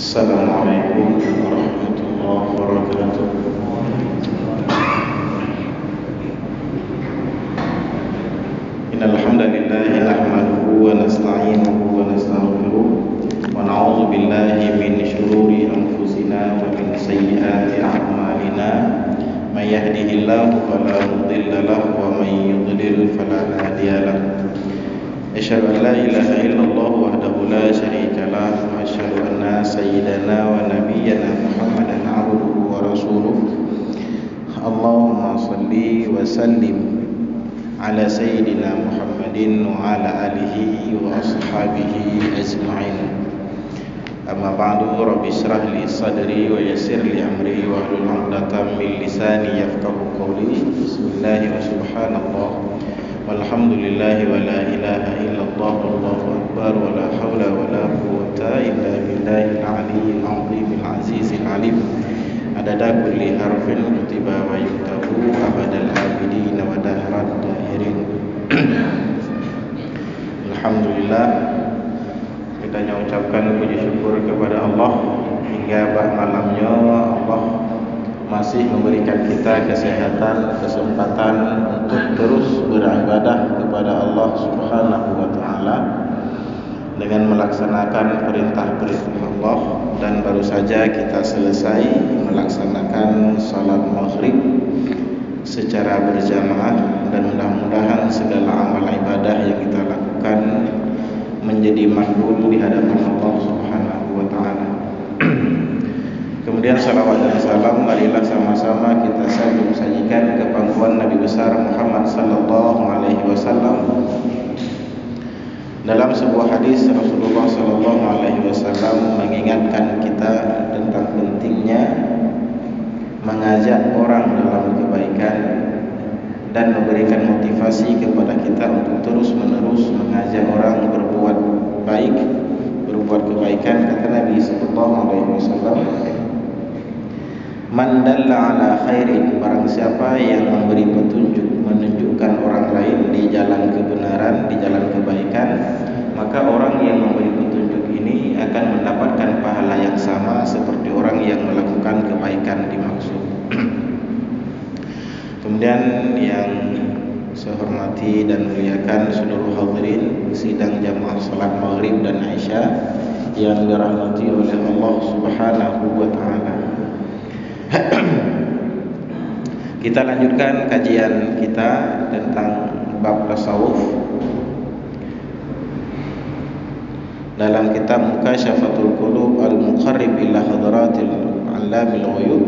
Assalamualaikum warahmatullahi wabarakatuh. Innal hamdalillah nahmaduhu wa nasta'inuhu wa nastaghfiruh wa na'udzu billahi min shururi anfusina wa min sayyiati a'malina. May yahdihillahu fala mudilla lahu wa may yudlil fala hadiya lahu. Asyhadu an la ilaha illallah wahdahu la syarika lah wa asyhadu anna sayyidana wa nabiyyana Muhammadan abduhu wa rasuluh. Allahumma shalli wa sallim ala sayyidina Muhammadin wa ala alihi wa ashabihi ajma'in. Amma ba'du, rabbi shrah li sadri wa yassir li amri wa hlul 'uqdatam min lisani yafqahu qawli. Bismillah wa subhanallah walhamdulillahi wa la ilaha illallah wallahu akbar wa la hawla wa la quwwata illa billahil aliyyil azim al-azizil alim. Adada kulli harfin kutiba wa yuktabu abadal abidin wa dahrat dahirin. Alhamdulillah, kita ucapkan puji syukur kepada Allah hingga malamnya Allah masih memberikan kita kesehatan, kesempatan untuk terus beribadah kepada Allah Subhanahu wa taala dengan melaksanakan perintah-perintah Allah. Dan baru saja kita selesai melaksanakan salat maghrib secara berjamaah, dan mudah-mudahan segala amal ibadah yang kita lakukan menjadi makbul di hadapan Allah Subhanahu wa taala. Kemudian salawat dan salam marilah sama-sama kita sajikan ke pangkuan Nabi besar Muhammad sallallahu alaihi wasallam. Dalam sebuah hadis Rasulullah sallallahu alaihi wasallam mengingatkan kita tentang pentingnya mengajak orang dalam kebaikan dan memberikan motivasi kepada kita untuk terus-menerus mengajak orang berbuat baik, berbuat kebaikan. Kata Nabi sallallahu alaihi wasallam, man dalla ala khairin, barang siapa yang memberi petunjuk, menunjukkan orang lain di jalan kebenaran, di jalan kebaikan, maka orang yang memberi petunjuk ini akan mendapatkan pahala yang sama seperti orang yang melakukan kebaikan dimaksud. Kemudian yang saya hormati dan muliakan seluruh hadirin sidang jamaah salat maghrib dan Isya yang dirahmati oleh Allah Subhanahu wa taala. Kita lanjutkan kajian kita tentang bab tasawuf dalam kitab Mukasyafatul Qulub Al-Muqarrib ila Hadratil Allamil Ghuyub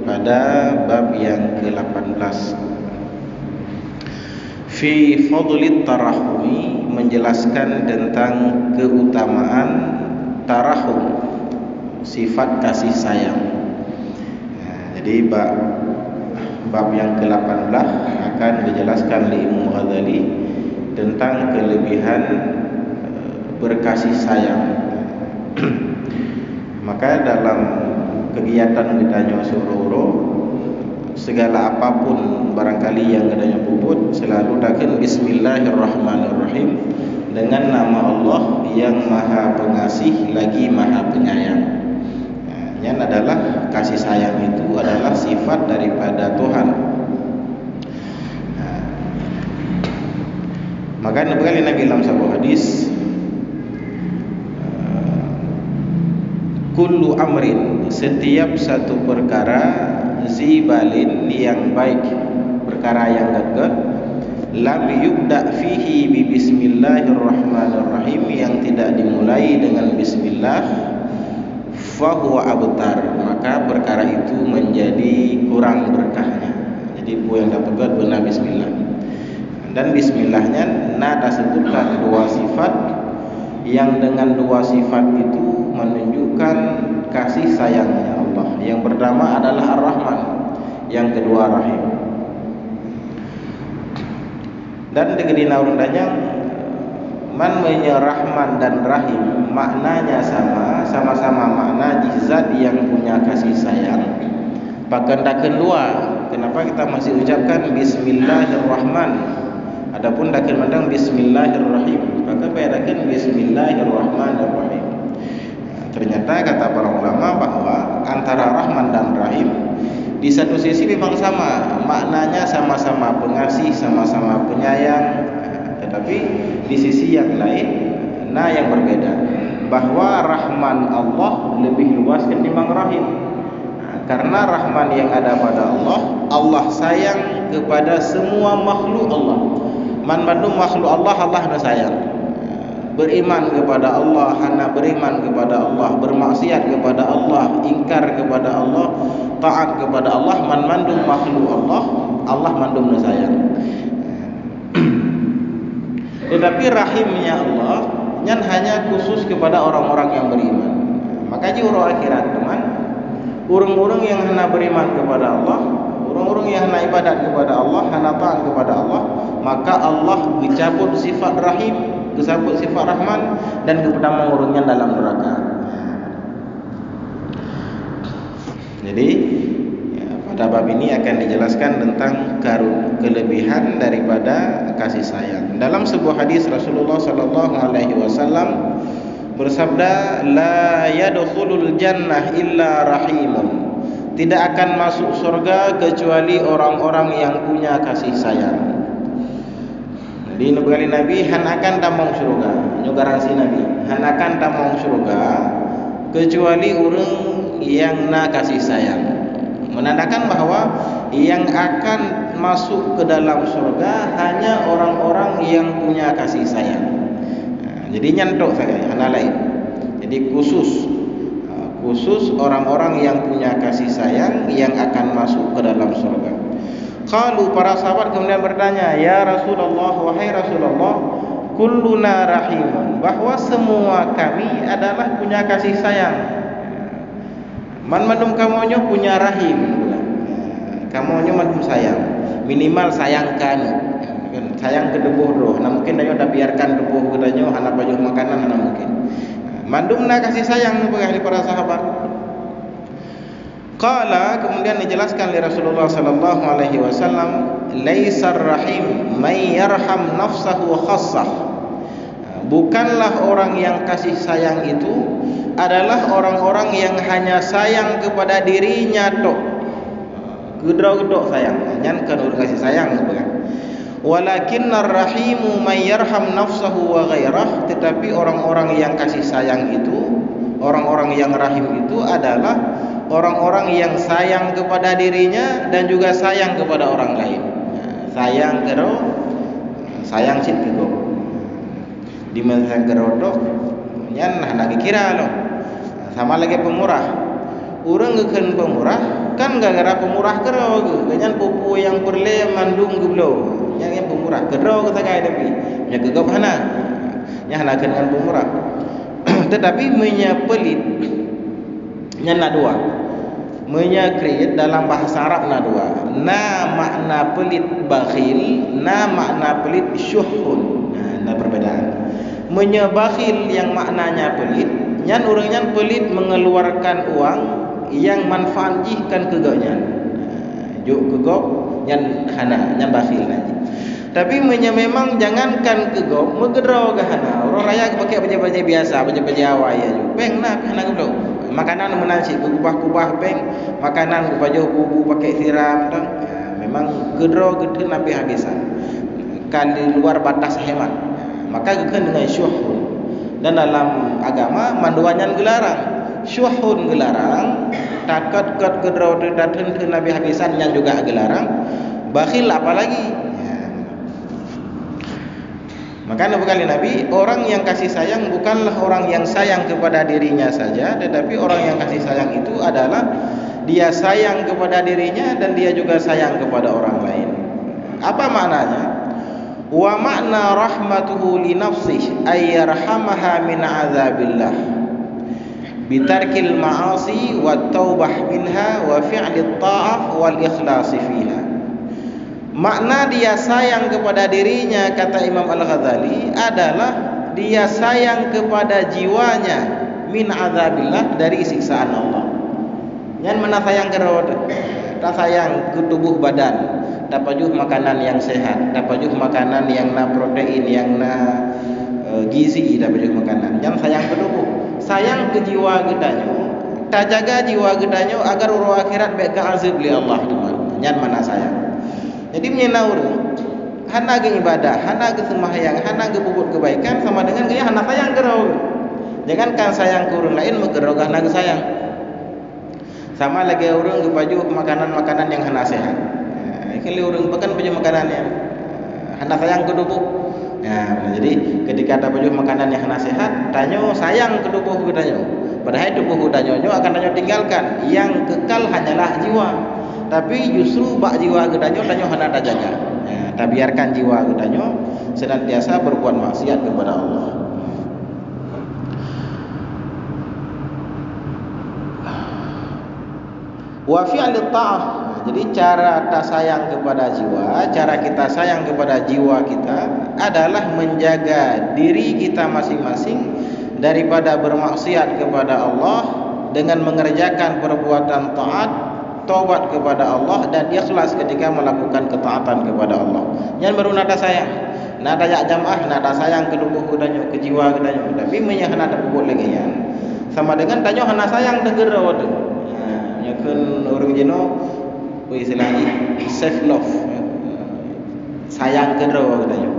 pada bab yang ke-18. Fi fadlit tarahumi, menjelaskan tentang keutamaan tarahum, sifat kasih sayang. Jadi bab yang ke-18 akan dijelaskan oleh Imam Ghazali tentang kelebihan berkasih sayang. Maka dalam kegiatan kita suruh segala apapun barangkali yang adanya puput, selalu dakan bismillahirrahmanirrahim, dengan nama Allah yang maha pengasih lagi maha penyayang. Yang adalah kasih sayang itu adalah sifat daripada Tuhan. Maka Nabi dalam sebuah hadis, kullu amrin, setiap satu perkara, zibalin, yang baik, perkara yang gagah, lam yubda fihi bi bismillahirrahmanirrahim, yang tidak dimulai dengan bismillah, fahuwa abtar, maka perkara itu menjadi kurang berkahnya. Jadi yang dapat benar bismillah. Dan bismillahnya nada sebutkan dua sifat, yang dengan dua sifat itu menunjukkan kasih sayangnya Allah. Yang pertama adalah Ar-Rahman, yang kedua Rahim. Dan dengan undangnya man Rahman dan Rahim maknanya sama-sama makna zat yang punya kasih sayang. Bahkan daken dua, kenapa kita masih ucapkan bismillahirrahman? Adapun daken mandang bismillahirrahim, maka bedakan bismillahirrahmanirrahim. Ternyata kata para ulama antara Rahman dan Rahim di satu sisi memang sama, maknanya sama-sama pengasih, sama-sama penyayang, tetapi di sisi yang lain yang berbeda, bahwa Rahman Allah lebih luas ketimbang Rahim. Karena Rahman yang ada pada Allah, Allah sayang kepada semua makhluk Allah. Man bandung makhluk Allah, Allah na sayang. Beriman kepada Allah, hana beriman kepada Allah, bermaksiat kepada Allah, ingkar kepada Allah, taat kepada Allah, man mandum makhluk Allah, Allah mandum na sayang. Tetapi rahimnya Allah nyan hanya khusus kepada orang-orang yang beriman. Maka juro akhirat teman, orang-orang yang hana beriman kepada Allah, orang-orang yang hana ibadat kepada Allah, hana taat kepada Allah, maka Allah dicabut sifat rahim, disebut sifat Rahman, dan kepada orangnya dalam neraka. Jadi pada bab ini akan dijelaskan tentang kelebihan daripada kasih sayang. Dalam sebuah hadis Rasulullah sallallahu alaihi wasallam bersabda, la yadkhulul jannah illa rahimun. Tidak akan masuk surga kecuali orang-orang yang punya kasih sayang. Di negeri Nabi han akan tamong surga, nyo garansi Nabi, han akan tamong surga kecuali orang yang kasih sayang. Menandakan bahwa yang akan masuk ke dalam surga hanya orang-orang yang punya kasih sayang. Jadi nyantok saya, hana lain. Jadi khusus orang-orang yang punya kasih sayang yang akan masuk ke dalam surga. Qalu, para sahabat kemudian bertanya, ya Rasulullah, wahai Rasulullah, kulluna rahimun, bahwa semua kami adalah punya kasih sayang. Man mandum kamonyo punya rahim, kamonyo mandum sayang, minimal sayangkan, sayang ke debuh roh. Nah mungkin dayo dah biarkan debuh kedanyo hana baju makanan, hana mungkin. Mandum na kasih sayang bagi para sahabat. Qala, kemudian dijelaskan oleh Rasulullah sallallahu alaihi wasallam, laisar rahim may yarham nafsahu khassah. Bukanlah orang yang kasih sayang itu adalah orang-orang yang hanya sayang kepada dirinya tok. Gedrog-gedrog sayang, nyan kan urang kasih sayang bukan. Walakinnar rahimu may yarham nafsahu wa ghairah, tetapi orang-orang yang kasih sayang itu, orang-orang yang rahim itu adalah orang-orang yang sayang kepada dirinya dan juga sayang kepada orang lain. Sayang kero, sayang cit kego. Di mana kero dok, nyan hendak kira lo. Sama lagi pemurah. Urang ngeken pemurah, kan gara-gara pemurah kero, ganyan pupu yang perle mandung geblo. Yang pemurah kero kita kaya tapi, nya gegap hana. Nya hana dengan pemurah. Tetapi menyepelit nya dua. Menyakrit dalam bahasa Arab dua. Makna pelit bakhil, makna pelit syuhun. Nah perbedaan. Menyebakhil yang maknanya pelit, nyan orangnya pelit mengeluarkan uang yang manfaat jihkan kegaunya. Juk kegau nyan hana, nyan bakhil nanti. Tapi memang jangankan kegau, megedrau ke hana. Orang raya pakai baju-baju biasa, baju-baju awal ya. Peng nak hana geblo. Makanan menasi kubah-kubah peng, makanan baju bubu pakai siram dan memang gedro gede nabi habisan. Kali luar batas hemat. Maka geken dengan syuhun. Dan dalam agama manduanyan gelarang. Syuhun gelarang, takat kat gedro datang ke nabi habisan yang juga gelarang. Bakhil apalagi. Maka berkali Nabi, orang yang kasih sayang bukanlah orang yang sayang kepada dirinya saja, tetapi orang yang kasih sayang itu adalah dia sayang kepada dirinya dan dia juga sayang kepada orang lain. Apa maknanya? Wa makna rahmatuhu li nafsihi ay yarhamaha min azabillah bitarkil ma'asi wat taubah minha wa fi'lit ta'af wal ikhlas fiha. Makna dia sayang kepada dirinya, kata Imam Al-Ghazali, adalah dia sayang kepada jiwanya min azabillah, dari siksaan Allah. Yang mana sayang ke rawat, tak sayang ke tubuh badan, tak pajuh makanan yang sehat, tak pajuh makanan yang na protein, yang na gizi, tak pajuh makanan. Yang sayang ke tubuh, sayang ke jiwa gedanya, tak jaga jiwa gedanyo agar uro akhirat baik ke azab li Allah nyan mana sayang. Jadi menyena urang hana ge ibadah, hana ge sembahyang, hana ge bubut kebaikan sama dengan gaya hana sayang ke orang. Jangankan sayang ke orang lain menggerog hana ge sayang. Sama lagi orang ge baju makanan-makanan yang hana sehat. Kalau orang makan baju makanan yang hana sayang ke tubuh. Jadi ketika ada baju makanan yang hana sehat, tanyo sayang ke tubuh gedanyo. Padahal tubuh gedanyo akan tanyo tinggalkan. Yang kekal hanyalah jiwa. Tapi justru bak jiwa gedanyo tanyo hana tak jaga. Tak biarkan jiwa gedanyo senantiasa berbuat maksiat kepada Allah. Wa fi'lit ta'ah. Jadi cara tak sayang kepada jiwa, cara kita sayang kepada jiwa kita adalah menjaga diri kita masing-masing daripada bermaksiat kepada Allah dengan mengerjakan perbuatan taat, taubat kepada Allah dan ikhlas ketika melakukan ketaatan kepada Allah. Yang baru nada sayang. Nada jak jamaah, nada sayang ke tubuh gedanyo, ke jiwa gedanyo. Tapi menyah nada bubut lagi ya. Sama dengan tanyo hana sayang negara wadu. Ya kan orang jeno istilahnya self love. Sayang ke rawa gedanyo.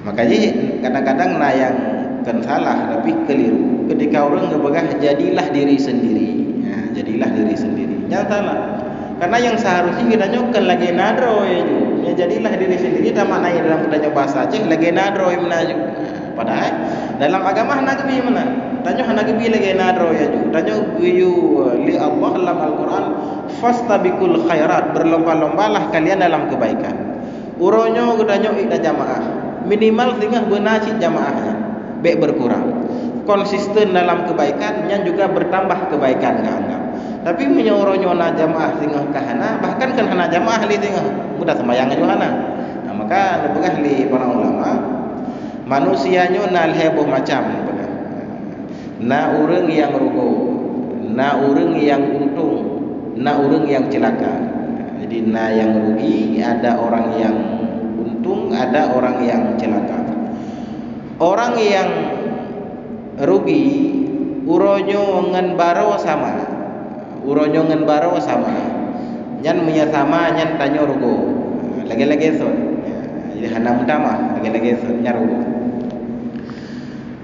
Makanya kadang-kadang yang kan salah tapi keliru ketika orang ngebegah jadilah diri sendiri. Jadilah diri sendiri. Jangan salah. Karena yang seharusnya kita nyokan lagi nadro ya jadilah diri sendiri tak maknanya dalam kita bahasa Aceh lagi nadro ya menaju. Padahal dalam agama hendak bi mana? Tanyo hendak bi lagi nadro ya ju. Tanyo biyu li Allah dalam Al-Qur'an fastabiqul khairat, berlomba-lombalah kalian dalam kebaikan. Uronyo gedanyo ida jamaah. Minimal tinggal benaci jamaahnya. Baik berkurang. Konsisten dalam kebaikan yang juga bertambah kebaikan enggak. Tapi menyoronyo na jamaah tinggal kahana, bahkan kan hana jamaah li tinggal mudah sembahyang aja hana. Maka lebegah li para ulama manusianyo na heboh macam begah. Na urang yang rugo, na urang yang untung, na urang yang celaka. Jadi na yang rugi, ada orang yang untung, ada orang yang celaka. Orang yang rugi uronyo ngan baro sama. Uronyo ngan baro sama. Nyan menyasama nyan tanyo rugo. Lagi-lagi son. Jadi hana mutama lagi-lagi son nyarugo.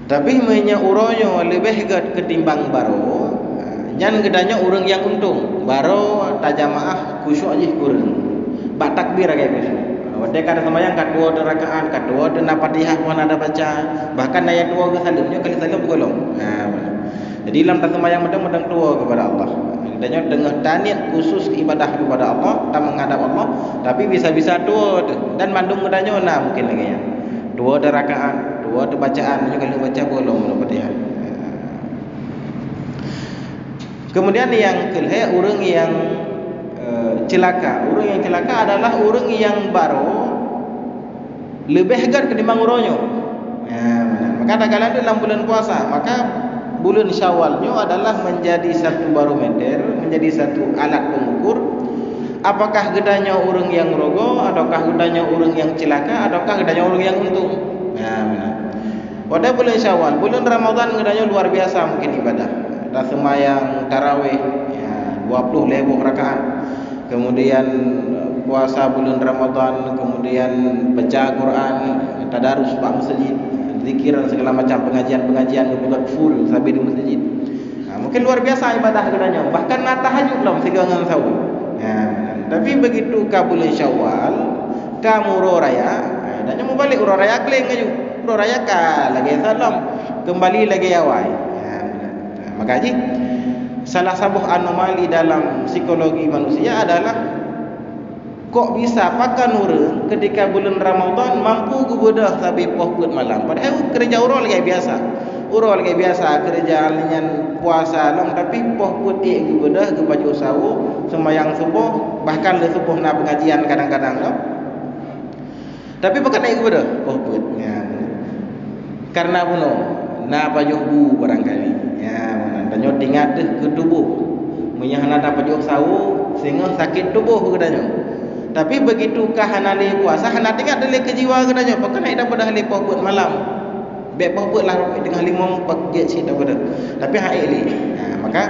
Tapi menya uronyo lebih ketimbang baro. Nyan gedanyo urang yang untung. Baro tajamaah khusyuk aja kurang. Bak takbir kayak gitu. Wadai kada sembahyang kedua rakaat, kedua dan Fatihah pun ada baca. Bahkan ayat 2 ke salimnya kali salim bergolong. Jadi dalam tak sembahyang medang tua kepada Allah. Adanya dengan taniat khusus ibadah kepada Allah, tak menghadap Allah, tapi bisa-bisa tua dan mandung medanya mungkin lagi ya. 2 rakaat, 2 bacaan, kalau baca bergolong Fatihah. Kemudian yang kelih orang yang celaka. Orang yang celaka adalah orang yang baru lebih hegat ketimbang uronyo. Maka kadang-kadang dalam bulan puasa, maka bulan Syawalnya adalah menjadi satu barometer, menjadi satu alat pengukur apakah gedanya orang yang rogo, ataukah gedanya orang yang celaka, ataukah gedanya orang yang untung. Pada bulan Syawal, bulan Ramadan gedanya luar biasa mungkin ibadah. Dah sembahyang tarawih 20 rakaat. Kemudian puasa bulan Ramadan, kemudian baca Quran, tadarus pak masjid, zikir dan segala macam pengajian kebutuhan full sampai di masjid. Mungkin luar biasa ibadah gedanya. Bahkan nak tahajud lah mesti dengan sahur. Tapi begitu ka bulan Syawal, ka muro raya, dan mau balik uro raya kleng aju. Uro raya ka lagi salam, kembali lagi awal. Maka ji salah satu anomali dalam psikologi manusia adalah kok bisa pakan orang ketika bulan Ramadan mampu gubudah sampai pohon malam. Padahal kerja urol kayak biasa. Urol kayak biasa kerja dengan puasa long tapi pohon gubudah ke baju sawu sembahyang subuh bahkan le subuh na pengajian kadang-kadang loh. Tapi bukan naik gubudah pohon. Karena buno na baju bu barangkali. Danyo tingat ke tubuh. Menyahana dapat jauh sawu sehingga sakit tubuh kedanyo. Tapi begitu kahana li puasa hana tingat dele ke jiwa kedanyo. Pakai nak dapat dah li pohon malam. Baik lah dengan 5 dia cik daripada. Tapi hak ini. Maka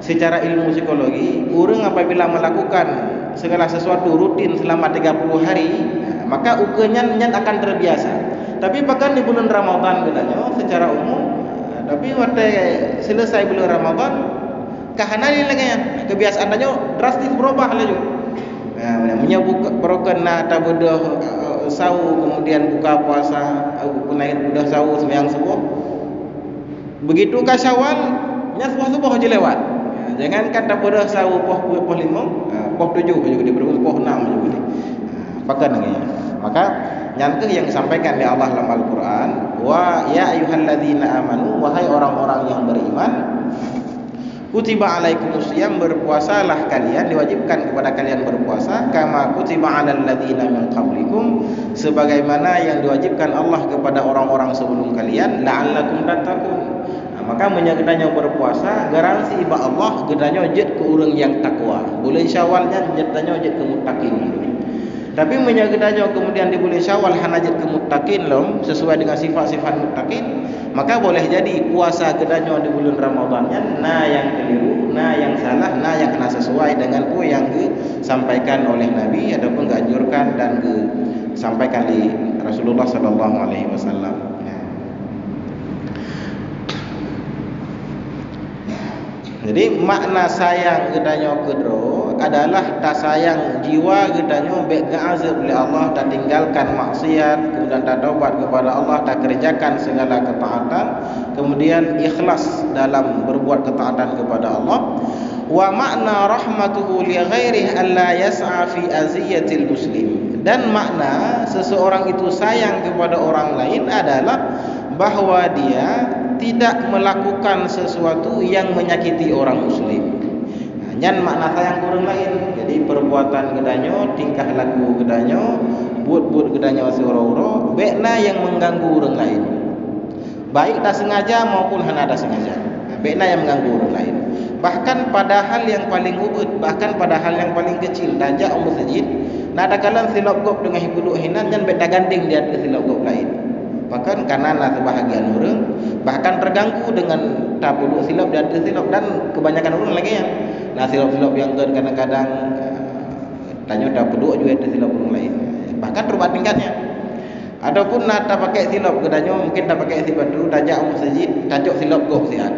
secara ilmu psikologi, orang apabila melakukan segala sesuatu rutin selama 30 hari, maka ukenya akan terbiasa. Tapi bahkan di bulan Ramadan katanya secara umum, tapi waktu selesai bulan Ramadan, kahanani lagi kebiasaannya drastis berubah lagi. Menyebut perokena tabudah sau, kemudian buka puasa, naik budah sau sembahyang subuh. Begitu ka Syawal, nya subuh je lewat. Jangankan tabudah sau poh 5, poh 7 juga di poh 6 juga ni. Pakai lagi. Maka nyangka yang disampaikan oleh Allah dalam Al-Quran, wa ya ayyuhalladzina amanu, wahai orang-orang yang beriman, kutiba alaikumusiyam, berpuasalah kalian, diwajibkan kepada kalian berpuasa, kama kutiba alal ladzina min qablikum, sebagaimana yang diwajibkan Allah kepada orang-orang sebelum kalian, la'allakum tattaqun. Maka menyagedanya berpuasa garansi iba Allah gedanya jet ke orang yang takwa. Bulan Syawalnya gedanya jet ke muttaqin. Tapi menyagedanya kemudian di bulan Syawal hana jet ke muttaqin lom, sesuai dengan sifat-sifat muttaqin, maka boleh jadi puasa gedanya di bulan Ramadannya yang keliru, yang salah, yang kena sesuai dengan apa yang disampaikan oleh Nabi ataupun dianjurkan dan disampaikan di Rasulullah sallallahu alaihi wasallam. Jadi makna sayang gedanya kedro adalah tak sayang jiwa gedanya baik ga'azab oleh Allah, tak tinggalkan maksiat, kemudian tak taubat kepada Allah, tak kerjakan segala ketaatan, kemudian ikhlas dalam berbuat ketaatan kepada Allah. Wa makna rahmatuhu li ghairihi alla yas'a fi aziyatil muslim. Dan makna seseorang itu sayang kepada orang lain adalah bahwa dia tidak melakukan sesuatu yang menyakiti orang muslim. Nyan makna sayang ke orang lain. Jadi perbuatan gedanyo, tingkah laku gedanyo, buat gedanyo seoro-oro, bekna yang mengganggu orang lain. Baik tak sengaja maupun hana tak sengaja. Bekna yang mengganggu orang lain. Bahkan pada hal yang paling ubud, bahkan pada hal yang paling kecil, tajak masjid, nak ada kalan silap gop dengan hibuduk hinan, jangan beta ganding dia ke silap gop lain. Bahkan karena sebahagian orang bahkan terganggu dengan tabuduk silap dan silap, dan kebanyakan orang lagi yang silap-silap yang kadang-kadang tanya tabuduk juga ada silap orang lain, bahkan terubat tingkatnya. Adapun nak tak pakai silap kedanya mungkin tak pakai silap dulu tajak masjid, tajak silap gop sihat.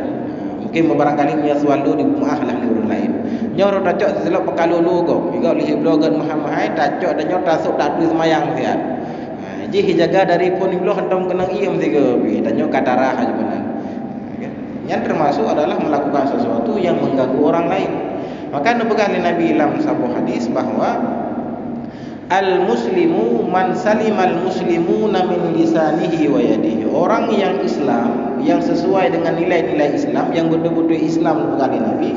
Mungkin beberapa kali punya sualu di rumah lah di orang lain. Nyor tajak silap pekalulu gop. Jika lihat blogan Muhammad tajak dan nyor tasuk tak tulis semayang sihat. Jadi jaga dari pun iblo hentam kenang iam tiga bi tanyo katarah aja benar. Yang termasuk adalah melakukan sesuatu yang mengganggu orang lain. Maka dibegah oleh Nabi dalam sebuah hadis bahwa al-muslimu man salimal muslimuna min lisanihi wa yadihi. Orang yang Islam, yang sesuai dengan nilai-nilai Islam, yang betul-betul Islam dibegah oleh Nabi,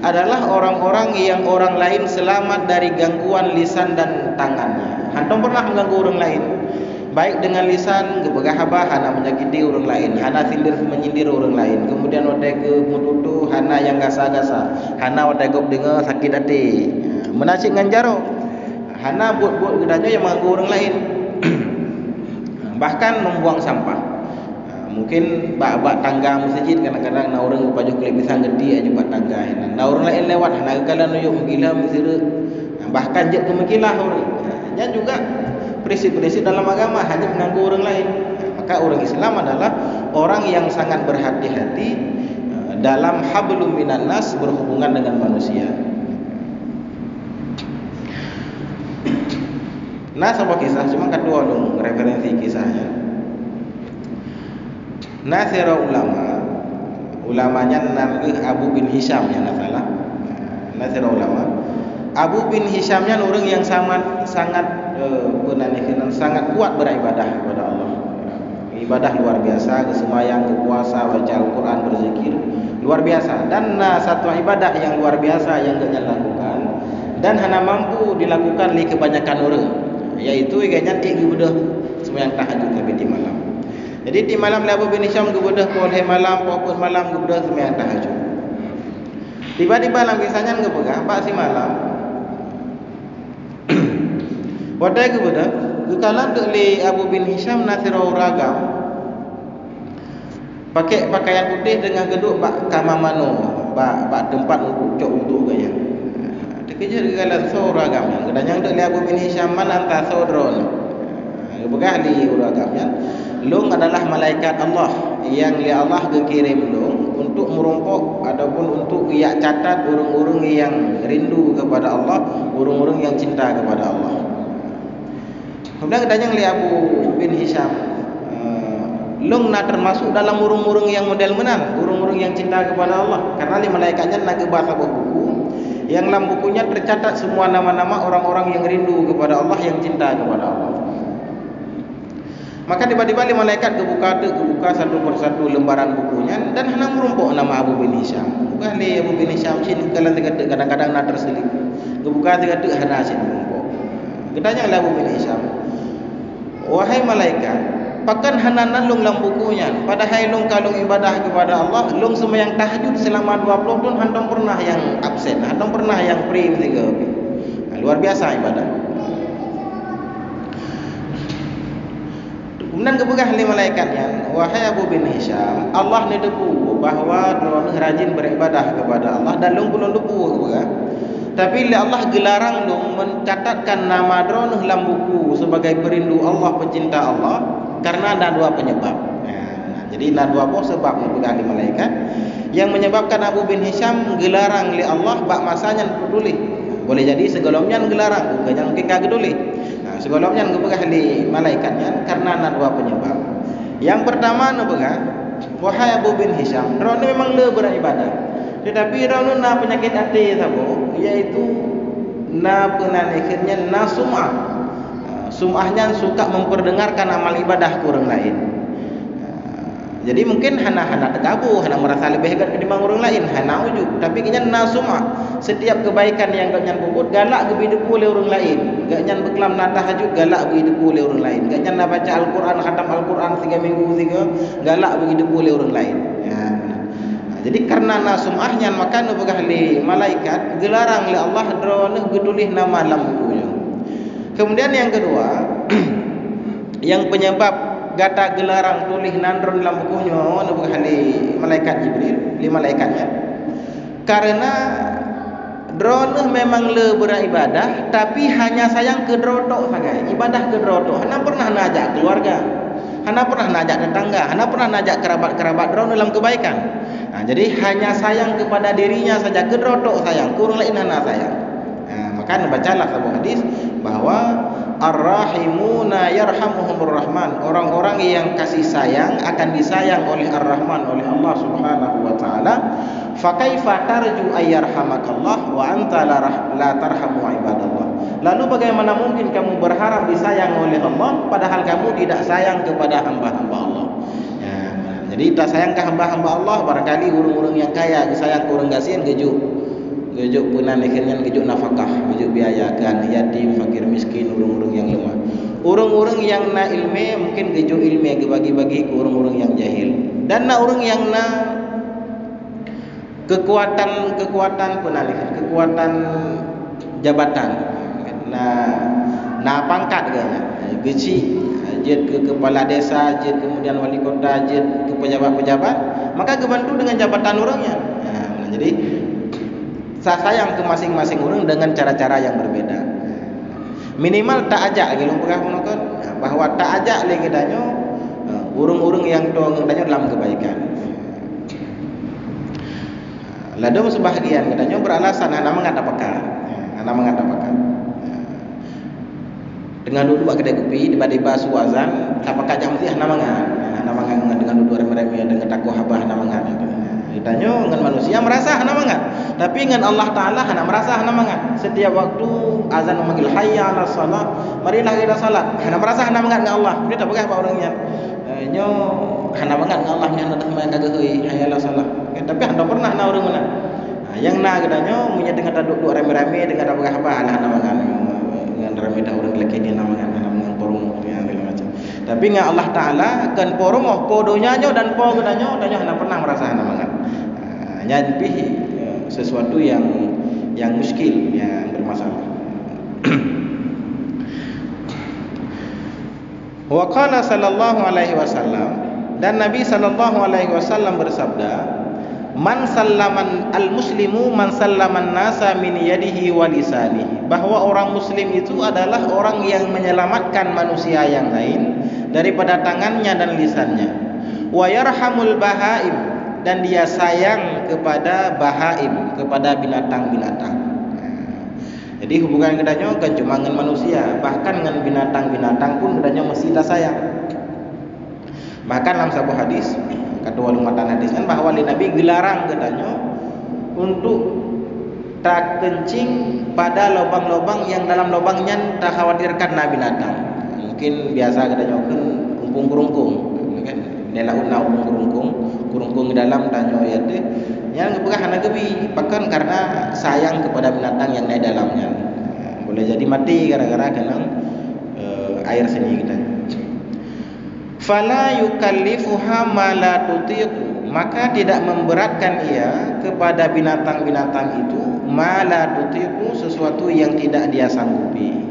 adalah orang-orang yang orang lain selamat dari gangguan lisan dan tangannya. Hantam pernah mengganggu orang lain, baik dengan lisan gebegah habah hana menyakiti orang lain, hana sindir menyindir orang lain, kemudian wadai ke mututu hana yang gasa-gasa, hana wadai gop dengar sakit hati, menasik nganjaro, hana buat-buat gedanya yang mengganggu orang lain. Bahkan membuang sampah. Mungkin bak tangga masjid kadang-kadang na orang baju kulit pisang gede aja buat tangga. Na orang lain lewat hana kala nuyuk gila mesira. Bahkan jet kemikilah orang. Nya juga prinsip-prinsip dalam agama hanya mengganggu orang lain. Maka orang Islam adalah orang yang sangat berhati-hati dalam hablum minan nas, berhubungan dengan manusia. Nah, sebuah kisah cuma kedua dong referensi kisahnya. Nasira ulamanya namanya Abu bin Hisham ya nasalah. Nasira ulama Abu bin Hishamnya orang yang sangat sangat kuat beribadah kepada Allah. Ibadah luar biasa, kesemayang, kepuasa, baca Al-Quran, berzikir luar biasa. Dan satu ibadah yang luar biasa yang dia lakukan dan hanya mampu dilakukan oleh kebanyakan orang, yaitu iganya ibadah sembahyang tahajud lebih di malam. Jadi di malam Abu bin Hisham ibadah poleh malam, pokok malam ibadah sembahyang tahajud. Tiba-tiba dalam kisahnya ngepegah pak si malam wadai kepada kekalan oleh Abu bin Hisham nasirau ragam pakai pakaian putih dengan geduk bak kamamano, bak tempat untuk cok untuk gaya. Dia kerja dengan seorang agam. Kadang-kadang duk li Abu bin Hisham man anta saudron. Begah li uragamnya. Long adalah malaikat Allah yang li Allah kirim long untuk merompok ataupun untuk ia catat orang-orang yang rindu kepada Allah, orang-orang yang cinta kepada Allah. Kemudian kadang li Abu bin Hisham long nak termasuk dalam orang-orang yang model menang, orang-orang yang cinta kepada Allah. Karena li malaikatnya nak bahasa buku yang dalam bukunya tercatat semua nama-nama orang-orang yang rindu kepada Allah, yang cinta kepada Allah. Maka tiba-tiba li malaikat kebuka satu persatu lembaran bukunya dan hendak merompok nama Abu bin Hisham. Bukan li Abu bin Hisham sin kadang-kadang nak terselip. Kebuka tiga hendak sin merompok. Gedanya li Abu bin Hisham. Wahai malaikat, pakan hendak nalung dalam bukunya. Padahal long kalung ibadah kepada Allah, long sembahyang tahajud selama 20 tahun hendak pernah yang absen, hendak pernah yang free tiga. Luar biasa ibadah. Kemudian kebegah li malaikatnya, wahai Abu bin Hisham, Allah ni debu bahawa drone rajin beribadah kepada Allah dan long belum debu kebegah. Tapi li Allah gelarang long mencatatkan nama drone dalam buku sebagai perindu Allah, pecinta Allah, karena ada dua penyebab. Jadi ada dua sebab kebegah li malaikat yang menyebabkan Abu bin Hisham gelarang li Allah bak masanya peduli. Boleh jadi segolomnya gelarang, bukannya mungkin kagak peduli. Segolongnya ngebegah li malaikatnya karena ada dua penyebab. Yang pertama ngebegah, wahai Abu bin Hisham, drone memang le beribadah. Tetapi drone na penyakit hati sabo, yaitu na penanikhirnya na sum'ah. Sum'ahnya suka memperdengarkan amal ibadah ke orang lain. Jadi mungkin hana tergabu, hana merasa lebih hebat ketimbang orang lain, hana ujub. Tapi kenya na sum'ah. Setiap kebaikan yang gak nyan puput galak gebidup oleh orang lain. Gak nyan berkelam na tahajud galak begidup oleh orang lain. Gak nyan na baca Al-Quran, khatam Al-Quran 3 minggu 3 galak begidup oleh orang lain. Ya. Jadi karena na sum'ahnya maka nubegah li malaikat gelarang li Allah drone gedulih nama dalam bukunya. Kemudian yang kedua yang penyebab gata gelarang tulis nandron dalam bukunya nubegah li malaikat Jibril, li malaikatnya. Karena drone memang le beribadah tapi hanya sayang ke drotok saja. Ibadah ke drotok. Hana pernah najak keluarga. Hana pernah najak tetangga, hana pernah najak kerabat-kerabat drone dalam kebaikan. Jadi hanya sayang kepada dirinya saja, ke drotok sayang, ke orang lain hana sayang. Maka bacalah sebuah hadis bahwa Ar-Rahimuna yarhamuhumur Rahman. Orang-orang yang kasih sayang akan disayang oleh Ar-Rahman, oleh Allah Subhanahu wa taala. Fa kaifa tarju ayyarhamakallah wa anta la tarhamu ibadallah. Lalu bagaimana mungkin kamu berharap disayang oleh Allah padahal kamu tidak sayang kepada hamba-hamba Allah? Ya, jadi tak sayang ke hamba-hamba Allah, barangkali orang-orang yang kaya disayang ke orang kasihan gejuk punan akhirnya gejuk nafkah, gejuk biayakan yatim, fakir, miskin, orang-orang yang lemah. Orang-orang yang na ilmu mungkin gejuk ilmu bagi-bagi ke orang-orang yang jahil. Dan na orang yang na kekuatan kekuatan jabatan, na pangkat gaya, gaji, jet ke kepala desa, jet kemudian wali kota, jet ke pejabat-pejabat, maka kebantu dengan jabatan orangnya. Jadi saya sayang ke masing-masing orang dengan cara-cara yang berbeda. Minimal tak ajak lagi lumpur menonton bahwa tak ajak lagi danyo urung-urung yang tong danyo dalam kebaikan. Ladom sebahagian katanya beralasan anak mengata pakar. Dengan duduk buat kedai kopi tiba-tiba suazan apakah jam mesti anak mangan dengan duduk remeh-remeh dengan takwa habah anak mangan. Ditanya dengan manusia merasa anak mangan, tapi dengan Allah Taala anak merasa anak mangan. Setiap waktu azan memanggil hayya 'alas shalah, marilah kita salat. Anak merasa anak mangan dengan Allah. Dia tak pegah apa orangnya. Nyo anak mangan dengan Allah nya nak main kagak euy hayya 'alas shalah. Tapi anda pernah na orang mana? Yang na katanya punya dengan duduk rame-rame dengan apa apa anak mangan. Dengan rame dah orang lelaki ni anak mangan porong yang macam. Tapi dengan Allah Taala kan porong podonya dan po katanya anak pernah merasa anak mangan. Hanya lebih sesuatu yang muskil, yang bermasalah. Wa qala sallallahu alaihi wasallam, Dan Nabi SAW bersabda, man sallaman al-muslimu man sallaman nasa min yadihi wa lisanihi, bahwa orang muslim itu adalah orang yang menyelamatkan manusia yang lain daripada tangannya dan lisannya. Wa yarhamul bahaim, dan dia sayang kepada bahaim, kepada binatang-binatang. Jadi hubungan kedanyo kan cuma dengan manusia, bahkan dengan binatang-binatang pun kedanyo mesti dah sayang. Bahkan dalam sebuah hadis, kata ulumatan hadis kan, bahwa Nabi gelarang kedanyo untuk tak kencing pada lubang-lubang yang dalam lubangnya tak khawatirkan binatang. Mungkin biasa kedanyo kan umpung-kurungkung, kan? Nela una umpung-kurungkung di dalam danyo ya tu, yang kepegah anak kebi, bahkan karena sayang kepada binatang yang di dalamnya. Boleh jadi mati gara-gara kena air seni kita. Fala yukallifuha ma la tutiqu, maka tidak memberatkan ia kepada binatang-binatang itu ma la tutiqu, sesuatu yang tidak dia sanggupi.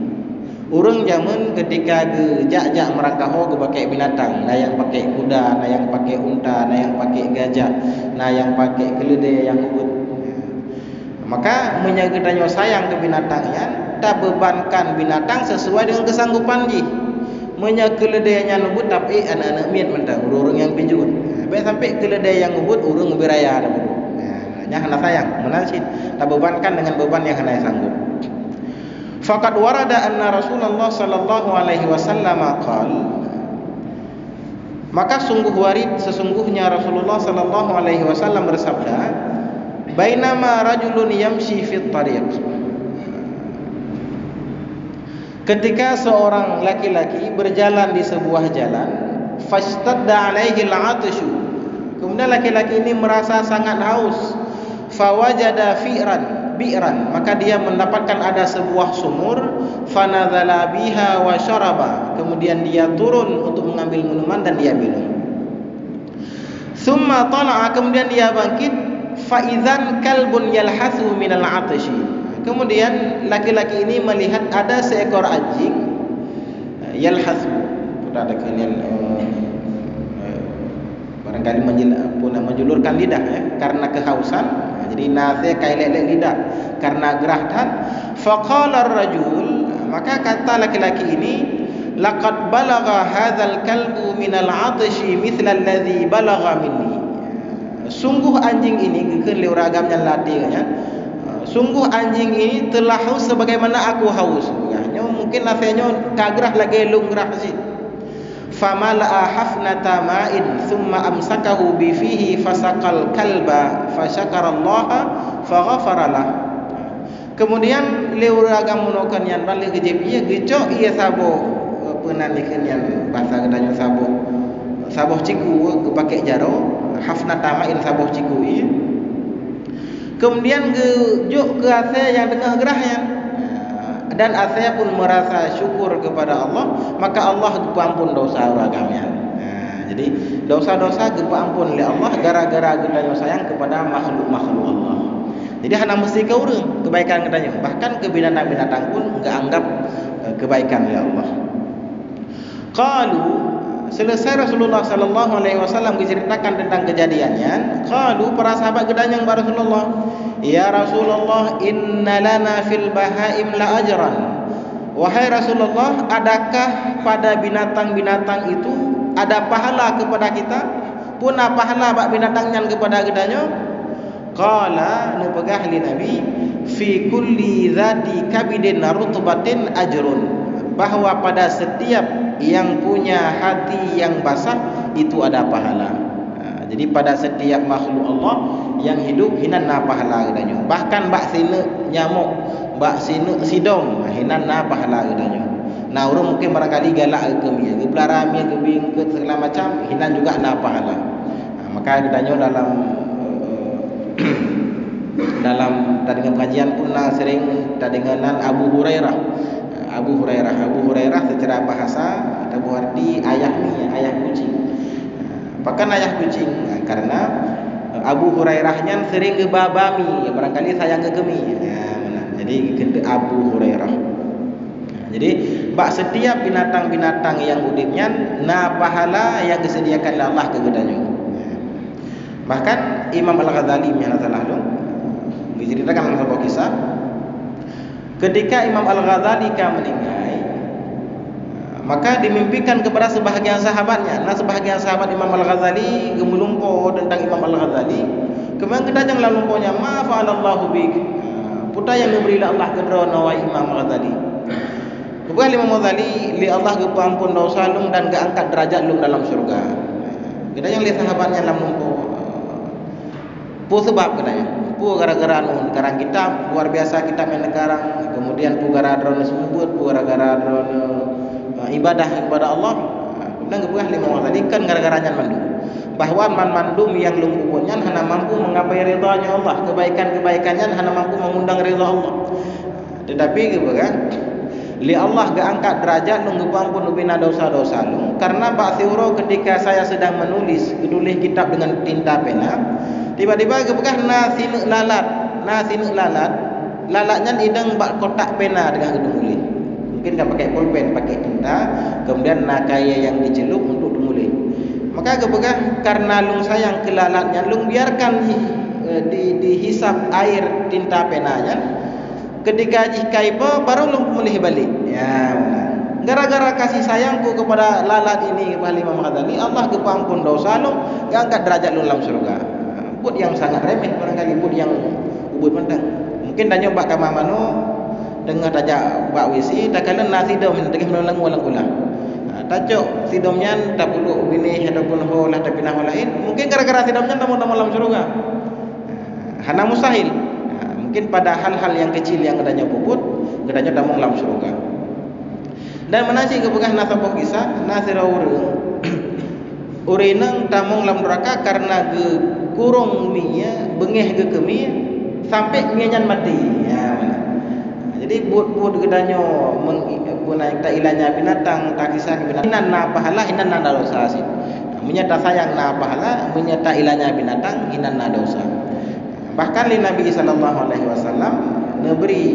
Urang zaman ketika gejak-jak merangkaho ke pakai binatang, nah yang pakai kuda, nah yang pakai unta, nah yang pakai gajah, nah yang pakai keledai yang ubud. Maka menyagedanyo sayang ke binatangnya, tak bebankan binatang sesuai dengan kesanggupan dia. Menya keledai yang ubud tapi anak-anak miat mentang urang yang pinjut. Baik sampai keledai yang ubud urang beraya dah ubud. Nya hana sayang, menasid, tak bebankan dengan beban yang hana sanggup. Faqad warada anna Rasulullah sallallahu alaihi wasallam qala, maka sungguh warid sesungguhnya Rasulullah sallallahu alaihi wasallam bersabda, bainama rajulun yamshi fit tariq, ketika seorang laki-laki berjalan di sebuah jalan, fashtadda alaihi al-'atshu, kemudian laki-laki ini merasa sangat haus, fawajada bi'ran, maka dia mendapatkan ada sebuah sumur, fanadzala biha wa syaraba, kemudian dia turun untuk mengambil minuman dan dia minum. Thumma tala'a, kemudian dia bangkit, fa idzan kalbun yalhasu minal 'atshi, kemudian laki-laki ini melihat ada seekor anjing yalhasu, ada kalian barangkali menjulurkan lidah ya, karena kehausan. Jadi nase kailek lidah karena gerah dan faqala ar-rajul, maka kata laki-laki ini, laqad balagha hadzal kalbu minal 'atshi mithla alladhi balagha minni, sungguh anjing ini ke ragamnya latihnya, sungguh anjing ini telah haus sebagaimana aku haus. Mungkin nasenya kagrah lagi lungrah sih. Famala'a hafnata ma'in thumma amsakahu bi fihi fasaqal kalba fasyakarallaha faghafaralah. Kemudian leuragam munokan yang balik kejep ia gecok ia sabo penanikan yang bahasa kedanyo sabo ciku kepakai jaro, hafnata ma'in sabo ciku ia. Kemudian gejuk ke ase yang tengah gerahnya, dan Asya pun merasa syukur kepada Allah, maka Allah ampun dosa ragamnya. Jadi dosa-dosa ampun oleh Allah gara-gara gedanyo sayang kepada makhluk-makhluk Allah. Jadi hana mesti ke urang kebaikan gedanyo, bahkan ke binatang-binatang pun enggak anggap kebaikan oleh Allah. Qalu, selesai Rasulullah sallallahu alaihi wasallam menceritakan tentang kejadiannya, qalu, para sahabat gedanyo kepada Rasulullah, ya Rasulullah, inna lana fil bahaim la ajran. Wahai Rasulullah, adakah pada binatang-binatang itu ada pahala kepada kita? Puna pahala bak binatangnya kepada gedanyo? Qala, nu pegah li Nabi, fi kulli dzati kabidin rutbatin ajrun, bahwa pada setiap yang punya hati yang basah itu ada pahala. Jadi pada setiap makhluk Allah yang hidup hinana pahala gedanyo. Bahkan bak sine nyamuk, bak sine sidom, hinana pahala gedanyo. Nah, orang mungkin barangkali galak ke mia, ke pelara mia, ke bingkut segala macam, hinan juga na pahala. Maka gedanyo dalam tadingan pengajian pun sering tadinganan Abu Hurairah. Abu Hurairah secara bahasa ada berarti ayah ni, ayah kucing. Bahkan ayah kucing, karena Abu Hurairahnya sering ke babami, barangkali sayang ke kemi. Jadi Abu Hurairah. Jadi bak setiap binatang-binatang yang udipnya na pahala yang disediakan oleh Allah kepadanya. Bahkan Imam Al-Ghazali rahimahullah diceritakan dalam sebuah kisah, ketika Imam Al-Ghazali meninggal, maka dimimpikan kepada sebahagian sahabatnya. Nah, sebahagian sahabat Imam Al-Ghazali gemulumpo tentang Imam Al-Ghazali. Kemudian kita jangan lumponya, ma fa'alallahu bik. Puta yang memberilah Allah kedrona wa Imam Al-Ghazali. Kemudian Imam Al-Ghazali li Allah ke ampun dosa lung dan gak angkat derajat lung dalam surga. Kita yang lihat sahabatnya dalam lumpo. Pu sebab katanya. Pu gara-gara karang kitab luar biasa kitab yang sekarang. Kemudian pu gara-gara sumber, pu gara-gara ibadah kepada Allah. Kemudian kebuah Imam Al-Ghazali kan gara-garanya mandu. Bahwa mandum yang lumpuhnya hanya mampu menggapai ridhanya Allah, kebaikan-kebaikannya hanya mampu mengundang ridha Allah. Tetapi kebuah li Allah gak angkat derajat nunggu ampun ubina dosa-dosa lu karena Pak Siuro ketika saya sedang menulis kitab dengan tinta pena, tiba-tiba kebekah nasinu lalat lalatnya ideng bak kotak pena dengan gedung mungkin kan pakai pulpen, pakai tinta, kemudian nakaya yang dicelup untuk dimulai. Maka kebekah karena lung sayang ke lalatnya, lung biarkan dihisap air tinta penanya. Ketika jikaipo baru lung mulih balik. Ya, gara-gara kasih sayangku kepada lalat ini kepada Imam Ghazali, Allah kepampun dosa lung, gak angkat derajat lung dalam surga. Bud yang sangat remeh barangkali, bud yang ubud mentang. Mungkin dah nyoba ke mano dengar tajak bak wisi, tak kala nasi dom dengan melang-ulang ulang. Tajok sidomnya tak perlu bini ataupun holah tapi nah lain. Mungkin gara-gara sidomnya tamu dalam surga. Hana mustahil. Mungkin pada hal-hal yang kecil yang adanya puput, adanya tamu dalam surga. Dan menasi kebukan nasabah kisah nasira urinang tamu dalam neraka karena kurung minyak bengeh ke kemi sampai minyak mati. Ya, jadi buat gedanya mengenai tak ilahnya binatang, tak kisah binatang. Inan na pahala, inan na dosa sih. Menyata sayang na pahala, menyata ilahnya binatang, inan na dosa. Bahkan Nabi sallallahu alaihi wasallam memberi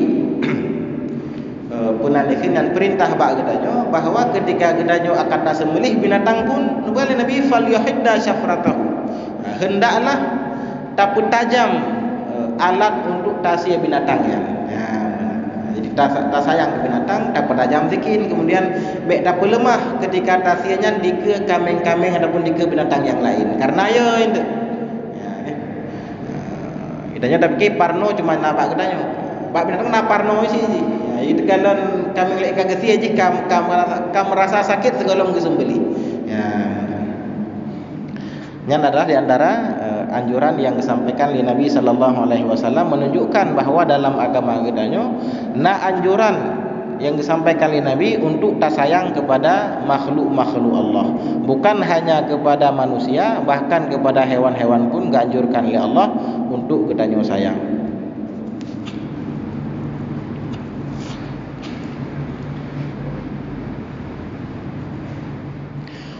penalikan dan perintah bak gedanya bahawa ketika gedanya akan tak sembelih binatang pun boleh Nabi fal yuhidda syafratahu. Hendaklah tapu tajam alat untuk tasya binatangnya. Jadi tak sayang ke binatang, tak tajam sikit, kemudian baik tak lemah ketika tasyanya di ke kambing-kambing ataupun di ke binatang yang lain. Karena ya itu. Kitanya tapi parno cuma nampak katanya. Pak binatang nak parno sih. Ya, itu kalau kambing lek kagesi aja kam merasa sakit segala disembeli. Ya. Yang adalah di antara anjuran yang disampaikan oleh Nabi sallallahu alaihi wasallam menunjukkan bahawa dalam agama kitanya anjuran yang disampaikan oleh Nabi untuk tak sayang kepada makhluk-makhluk Allah, bukan hanya kepada manusia, bahkan kepada hewan-hewan pun dianjurkan oleh Allah untuk kitanya sayang.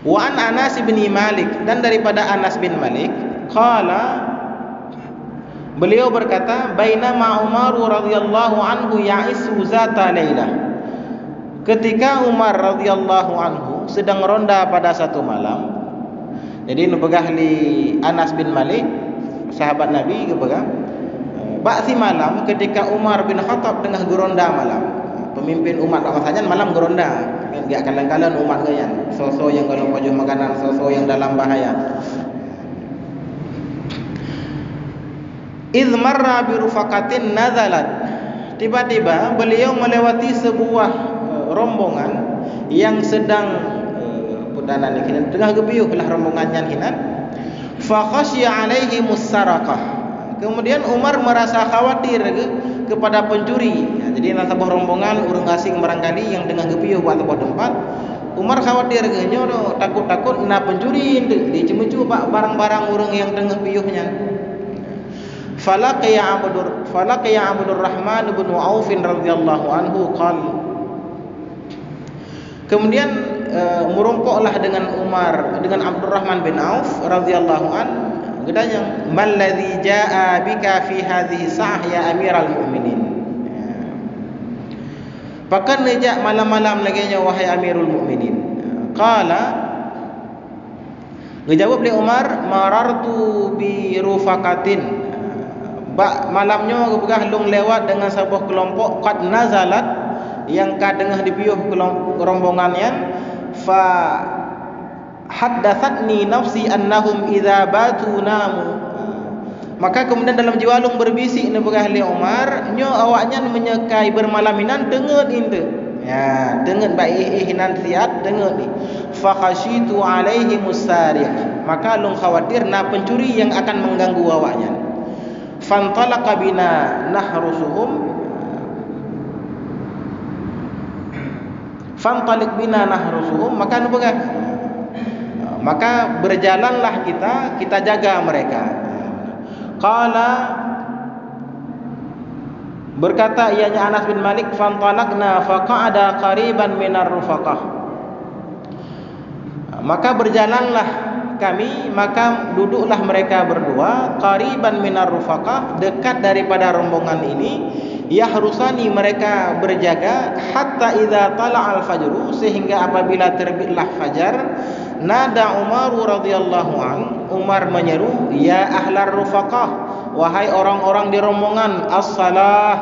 Wa an Anas bin Malik, dan daripada Anas bin Malik qala, beliau berkata, bainama Umar radhiyallahu anhu ya'isu zata lailah, ketika Umar radhiyallahu anhu sedang ronda pada satu malam. Jadi nubegah li Anas bin Malik sahabat Nabi kepegah baksi malam ketika Umar bin Khattab tengah geronda malam. Pemimpin umat rasanya malam geronda. Enggak kalan-kalan umat gayan. Sosok yang kalau pajuh makanan, sosok yang dalam bahaya. Idz marra bi rufaqatin nazalat. Tiba-tiba beliau melewati sebuah rombongan yang sedang pudanan hinan tengah gebiuh lah rombongannya hinan. Fa khasya alaihi musaraqah. Kemudian Umar merasa khawatir kepada pencuri. Ya, jadi nak sebuah rombongan orang asing barangkali yang tengah gebiuh buat sebuah tempat. Umar khawatir takut-takut nak pencuri dicemecu barang-barang orang yang tengah biuhnya. Falaqiya Abdurrahman bin Auf radhiyallahu anhu qala. Kemudian merompoklah dengan Umar dengan Abdurrahman bin Auf radhiyallahu anhu. Gedanya, "Malladzi jaa bika fi hadhihi sa'ah ya Amiral Mu'minin?" Pakan nejak malam-malam lagi nya wahai Amirul Mukminin. Qala ngejawab li Umar, marartu bi rufaqatin. Malamnya begah lung lewat dengan sebuah kelompok qad nazalat yang kadengah dipiuh rombongannya, fa haddathatni nafsi annahum idza batu namu. Maka kemudian dalam jiwalung berbisik ni begah li Umar, nyo awaknya menyekai bermalaminan denget inte. Ya, denget baik hinan siat denget ni. Fa khasyitu alaihi musarih. Maka lung khawatir na pencuri yang akan mengganggu awaknya. Fantalaqa bina nahrusuhum. Fantalik bina nahrusuhum. Maka berjalanlah kita jaga mereka. Qala, berkata ianya Anas bin Malik, fantalaqna faqa'ada qariban minar rufaqah. Maka berjalanlah kami, maka duduklah mereka berdua qariban minar rufaqah, dekat daripada rombongan ini. Yahrusani, mereka berjaga, hatta idza tala'al fajru, sehingga apabila terbitlah fajar, nada Umar radhiyallahu an, Umar menyeru, ya ahlar rufaqah, wahai orang-orang di rombongan, as-salah,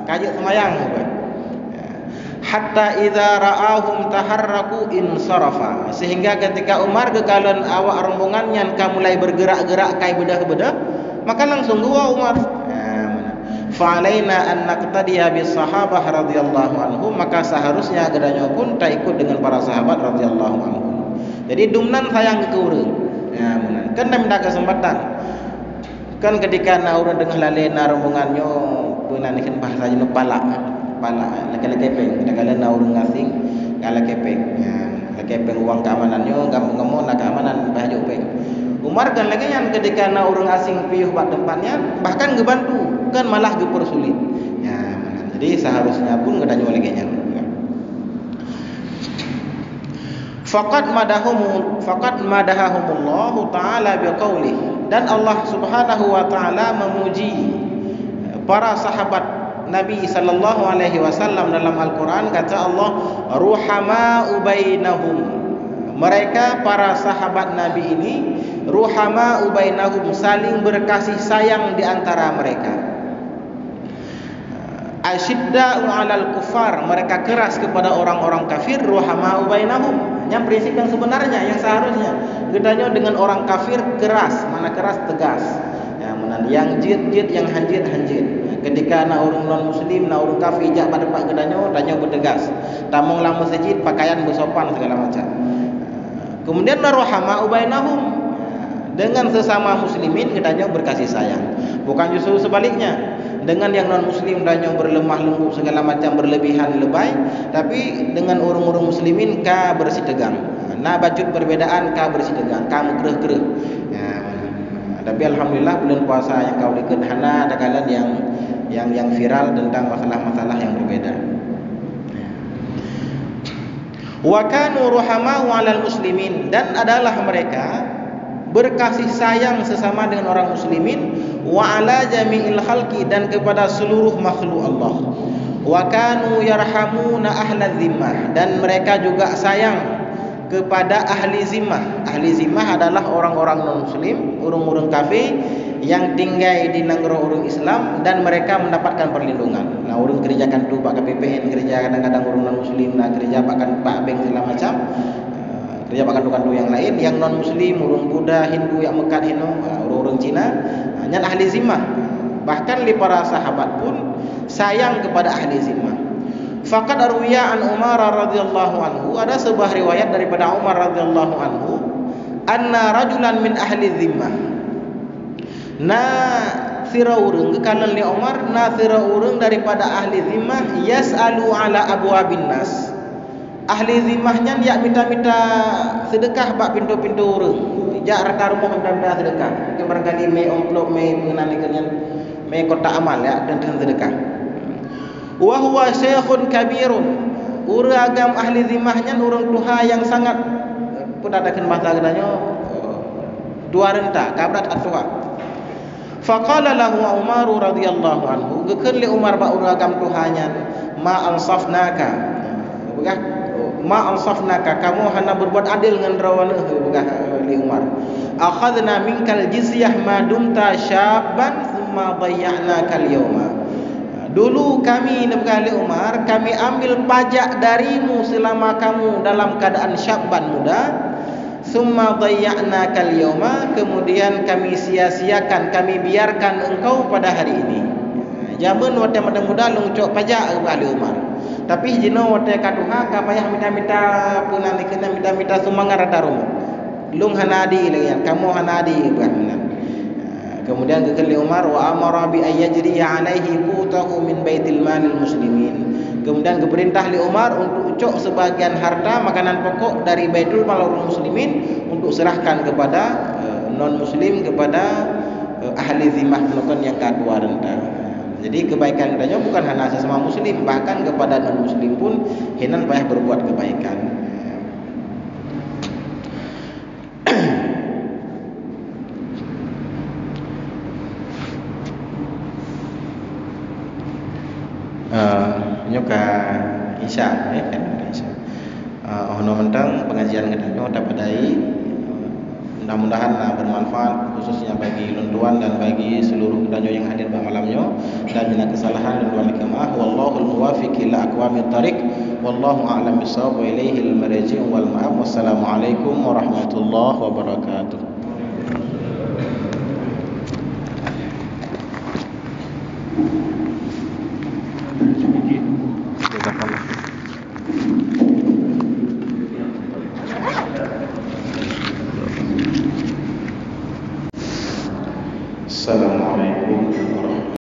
kajak semayang. Hatta idza ra'ahum taharraku insarafa, sehingga ketika Umar kekalan awak rombongan yang mulai bergerak-gerak kai bedah-bedah, maka langsung gua Umar, fa alaina an naqtadiya bis sahabah radhiyallahu anhum, maka seharusnya gedanya pun tak ikut dengan para sahabat radhiyallahu anhum. Jadi dumnan sayang ke urang, kan dah minta kesempatan. Kan ketika na urang dengar lalena rombongannya punan ikan bahasa jenuh palak laki-laki kepeng, kadang-kadang na urang asing kala kepeng. Kepeng uang keamanannya, gampang-gampang nak keamanan bahaya upeng. Umar kan lagi yang ketika na urang asing piuh bak tempatnya, bahkan gebantu, kan malah gepersulit. Jadi seharusnya pun ngedanya lagi nya. Faqad madahahumullahu ta'ala biqaulih, dan Allah Subhanahu wa taala memuji para sahabat Nabi sallallahu alaihi wasallam dalam Al-Qur'an. Kata Allah, ruhama'u bainahum, mereka para sahabat Nabi ini ruhama'u bainahum, saling berkasih sayang di antara mereka. Asyidda'u 'alal kufar, mereka keras kepada orang-orang kafir. Ruhama'u bainahum, yang prinsip yang sebenarnya, yang seharusnya gedanya dengan orang kafir keras, mana keras tegas. Yang jid yang hanjit. Ketika na orang non muslim, na orang kafir jak pada pak gedanya, tanya bertegas. Tamong lang masjid, pakaian bersopan segala macam. Kemudian rahama ubainahum, dengan sesama muslimin gedanya berkasih sayang. Bukan justru sebaliknya. Dengan yang non muslim danya berlemah lembut segala macam, berlebihan lebay, tapi dengan orang-orang muslimin ka bersih tegang. Na bajut perbedaan ka bersih tegang, ka mukreh-kreh. Tapi alhamdulillah bulan puasa yang kau dekat hana ada kalian yang viral tentang masalah-masalah yang berbeda. Wa kanu ruhamau 'alal muslimin, dan adalah mereka berkasih sayang sesama dengan orang muslimin, wa 'ala jami'il khalqi, dan kepada seluruh makhluk Allah. Wa kanu yarhamuna ahla zimmah, dan mereka juga sayang kepada ahli zimmah. Ahli zimmah adalah orang-orang non-muslim, orang-orang kafir yang tinggal di negara orang Islam, dan mereka mendapatkan perlindungan. Nah, orang kerjakan tu pak KPPN, kerja kadang-kadang orang non-muslim, nah kerja pakan pak bank segala macam, kerja pakan kandu yang lain, yang non-muslim, orang Buddha, Hindu yang Mekah Hindu, orang-orang Cina, yang ahli zimmah. Bahkan li para sahabat pun sayang kepada ahli zimmah. Faqad arwiya an Umar radhiyallahu anhu, ada sebuah riwayat daripada Umar radhiyallahu anhu, anna rajulan min ahli zimmah, na sira urang kekalan li Umar, na sira urang daripada ahli zimmah, yas'alu ala abwabin nas. Ahli zimmahnya dia minta-minta sedekah bak pintu-pintu urang, jak raka rumah minta-minta sedekah. Mungkin barangkali me amplop me mengenali kalian me kotak amal ya, dan sedekah. Wa huwa syekhun kabirun, uragam ahli zimmahnya urang tuha yang sangat pedadakan bahasa gedanya tua renta kabrat atwa. Faqala lahu Umar radhiyallahu anhu, gekeun li Umar ba uragam tuhanya, ma ansafnaka. Begah ma ansafnaka, kamu hana berbuat adil dengan rawana begah li Umar. Akhadna minkal jizyah ma dumta syabban thumma dayya'naka al-yawma. Dulu kami begah li Umar, kami ambil pajak darimu selama kamu dalam keadaan syabban muda. Thumma dayya'naka al-yawma, kemudian kami sia-siakan, kami biarkan engkau pada hari ini. Zaman waktu muda lungcok pajak begah li Umar. Tapi jino wate katuha ka payah minta-minta punan dikena minta-minta sumbangan rada rumo. Lung hanadi lagi kamu hanadi bahnan. Kemudian kekali Umar wa amara bi ayyajriya alaihi qutahu min baitil malil muslimin. Kemudian keperintah li Umar untuk ucok sebagian harta makanan pokok dari baitul mal muslimin untuk serahkan kepada non muslim, kepada ahli zimmah melakukan yang kedua renta. Jadi kebaikan katanya bukan hanya sesama muslim, bahkan kepada non muslim pun hinan payah berbuat kebaikan. Nyoka Isya kan Isya. Ono mentang pengajian katanya dapat dai. Mudah-mudahan bermanfaat khususnya bagi luntuan dan bagi seluruh kedanyo yang hadir pada malamnya. Dan bila kesalahan dan wal hikmah wallahul muwaffiq ila aqwamit thariq wallahu a'lam bissawab wa ilaihil marji' wal ma'ab. Wassalamualaikum warahmatullahi wabarakatuh.